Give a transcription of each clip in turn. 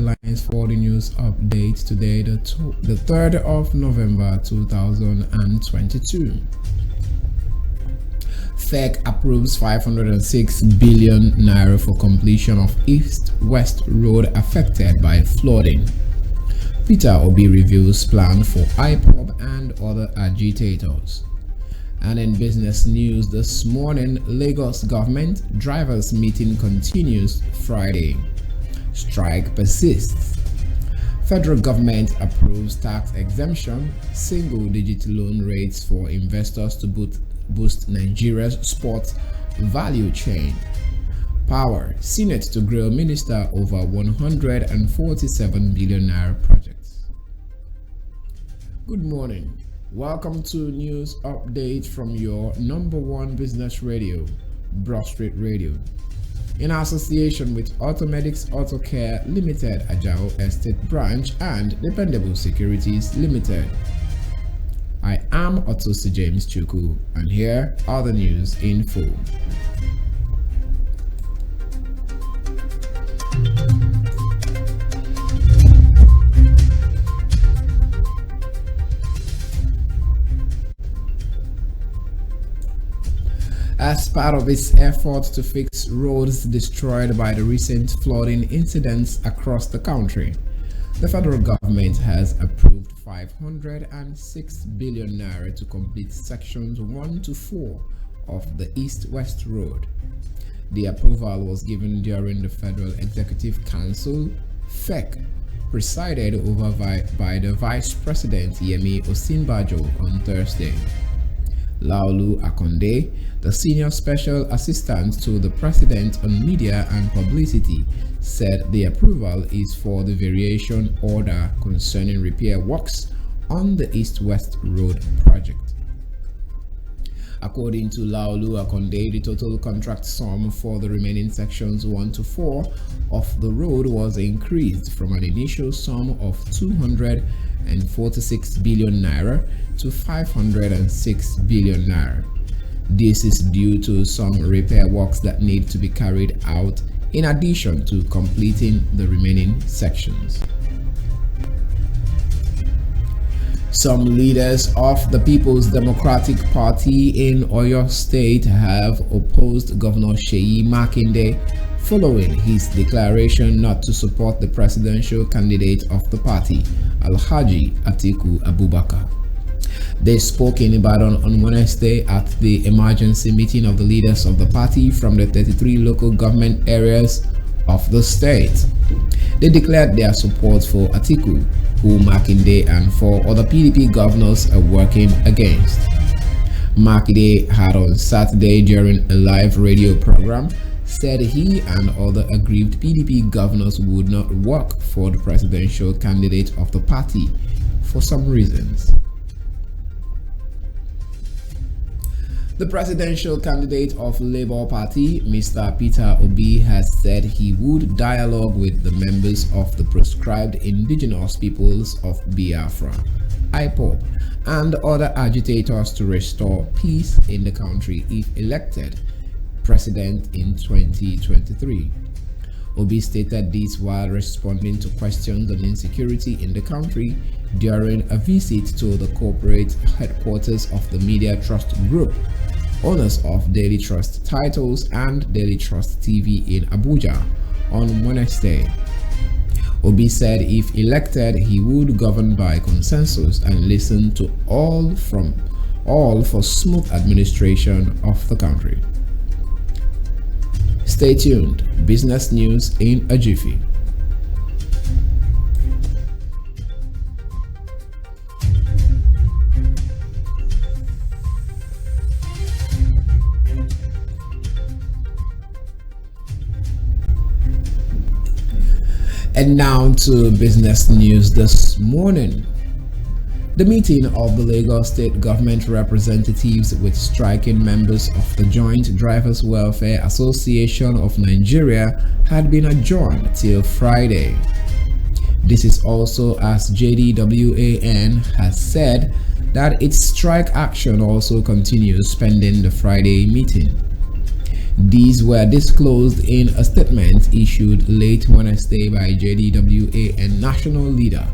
headlines for the news update today, the 3rd of November 2022. FEC approves 506 billion naira for completion of East-West Road affected by flooding. Peter Obi reviews plan for IPOB and other agitators. And in business news this morning, Lagos government drivers meeting continues Friday. Strike persists. Federal government approves tax exemption, single-digit loan rates for investors to boost Nigeria's sports value chain. Power, Senate to grill minister over 147 billion naira projects. Good morning. Welcome to News Update from your number one business radio, BroadStreet Radio. In association with Automedics Auto Care Limited, Ajao Estate Branch and Dependable Securities Limited. I am Otosi James Chuku, and here are the news in full. As part of its effort to fix roads destroyed by the recent flooding incidents across the country, the federal government has approved 506 billion naira to complete sections 1 to 4 of the East-West Road. The approval was given during the Federal Executive Council, FEC, presided over by the Vice President Yemi Osinbajo on Thursday. Laolu Akonde, the Senior Special Assistant to the President on Media and Publicity, said the approval is for the variation order concerning repair works on the East-West Road project. According to Laolu Akonde, the total contract sum for the remaining sections 1 to 4 of the road was increased from an initial sum of 246 billion naira to 506 billion naira. This is due to some repair works that need to be carried out in addition to completing the remaining sections. Some leaders of the People's Democratic Party in Oyo State have opposed Governor Seyi Makinde following his declaration not to support the presidential candidate of the party, Alhaji Atiku Abubakar. They spoke in Ibadan on Wednesday at the emergency meeting of the leaders of the party from the 33 local government areas of the state. They declared their support for Atiku, who Makinde and 4 other PDP governors are working against. Makinde had on Saturday during a live radio program said he and other aggrieved PDP governors would not work for the presidential candidate of the party for some reasons. The presidential candidate of Labour Party, Mr. Peter Obi, has said he would dialogue with the members of the proscribed indigenous peoples of Biafra, IPOB, and other agitators to restore peace in the country if elected president in 2023. Obi stated this while responding to questions on insecurity in the country during a visit to the corporate headquarters of the Media Trust Group, owners of Daily Trust Titles and Daily Trust TV in Abuja, on Wednesday. Obi said if elected, he would govern by consensus and listen to all for smooth administration of the country. Stay tuned. Business news in a jiffy. And now to business news this morning. The meeting of the Lagos State Government representatives with striking members of the Joint Drivers Welfare Association of Nigeria had been adjourned till Friday. This is also as JDWAN has said that its strike action also continues pending the Friday meeting. These were disclosed in a statement issued late Wednesday by JDWA and national leader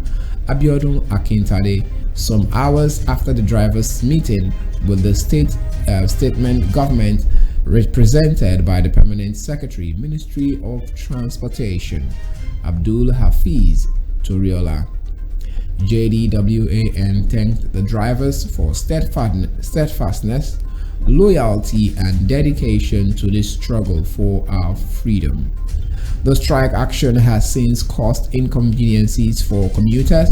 Abiodun Akintade some hours after the drivers' meeting with the statement government represented by the Permanent Secretary, Ministry of Transportation, Abdul Hafiz Toriola. JDWAN thanked the drivers for steadfastness, loyalty, and dedication to this struggle for our freedom. The strike action has since caused inconveniences for commuters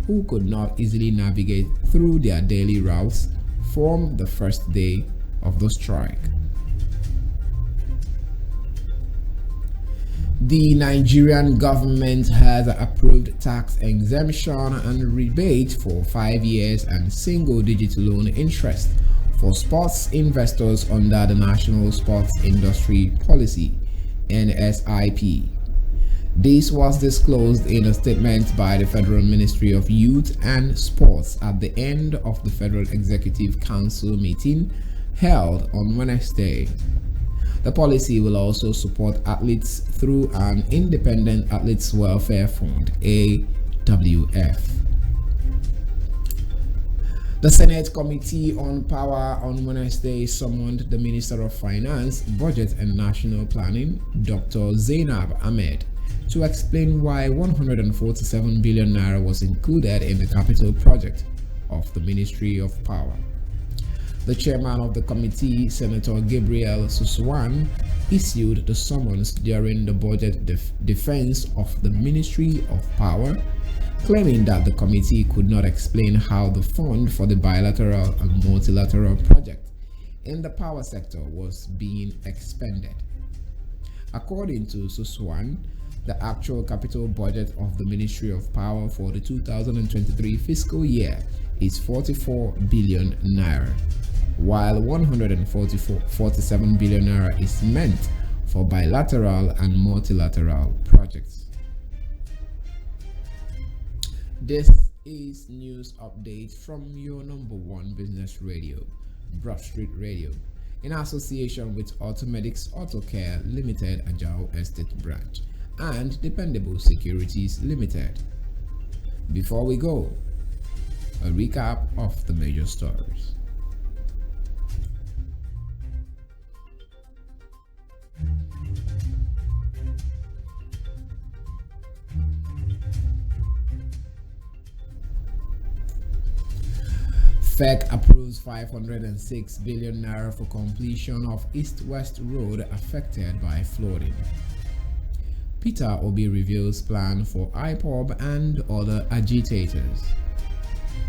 who could not easily navigate through their daily routes from the first day of the strike. The Nigerian government has approved tax exemption and rebate for 5 years and single-digit loan interest for sports investors under the National Sports Industry Policy (NSIP). This was disclosed in a statement by the Federal Ministry of Youth and Sports at the end of the Federal Executive Council meeting held on Wednesday. The policy will also support athletes through an Independent Athletes Welfare Fund (AWF). The Senate Committee on Power on Wednesday summoned the Minister of Finance, Budget and National Planning, Dr. Zainab Ahmed, to explain why 147 billion naira was included in the capital project of the Ministry of Power. The chairman of the committee, Senator Gabriel Suswan, issued the summons during the budget defense of the Ministry of Power, claiming that the committee could not explain how the fund for the bilateral and multilateral project in the power sector was being expended. According to Suswan, the actual capital budget of the Ministry of Power for the 2023 fiscal year is 44 billion naira, while 147 billion naira is meant for bilateral and multilateral projects. This is news update from your number one business radio, BroadStreet Radio, in association with Automedics Auto Care Limited, Ajao Estate Branch, and Dependable Securities Limited. Before we go, a recap of the major stories. FEC approves 506 billion naira for completion of East-West Road affected by flooding. Peter Obi reveals plan for IPOB and other agitators.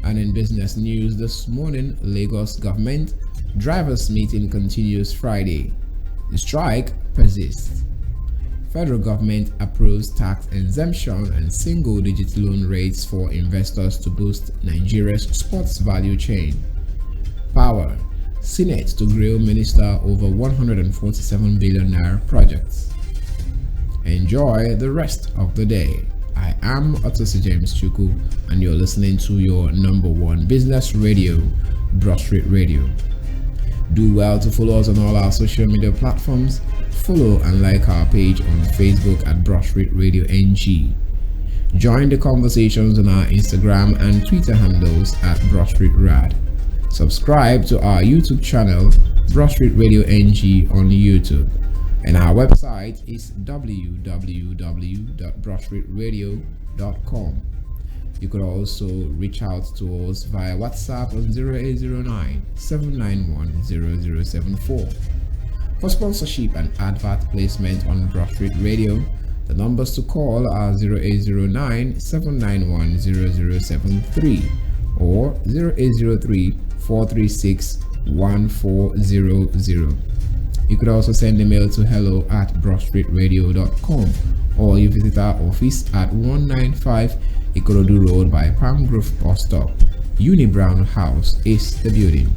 And in business news this morning, Lagos government drivers meeting continues Friday. The strike persists. Federal government approves tax exemption and single-digit loan rates for investors to boost Nigeria's sports value chain. Power. Senate to grill minister over 147 billion naira projects. Enjoy the rest of the day. I am Otosi James Chuku, and you're listening to your number one business radio, BroadStreet Radio. Do well to follow us on all our social media platforms. Follow and like our page on Facebook at BroadStreet Radio NG. Join the conversations on our Instagram and Twitter handles at BroadStreet Rad. Subscribe to our YouTube channel, BroadStreet Radio NG on YouTube. And our website is www.broadstreetradio.com. You could also reach out to us via WhatsApp on 0809 791 0074. For sponsorship and advert placement on BroadStreet Radio, the numbers to call are 0809 791 0073 or 0803 436 1400. You could also send a mail to hello@broadstreetradio.com, or you visit our office at 195 Ikorodu Road by Palm Grove Bus Stop. Unibrown House is the building.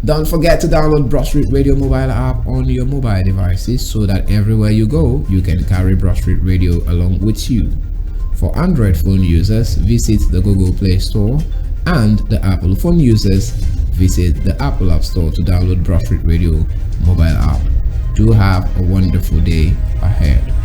Don't forget to download BroadStreet Radio mobile app on your mobile devices so that everywhere you go, you can carry BroadStreet Radio along with you. For Android phone users, visit the Google Play Store, and the Apple phone users, visit the Apple App Store to download BroadStreet Radio mobile app. Do have a wonderful day ahead.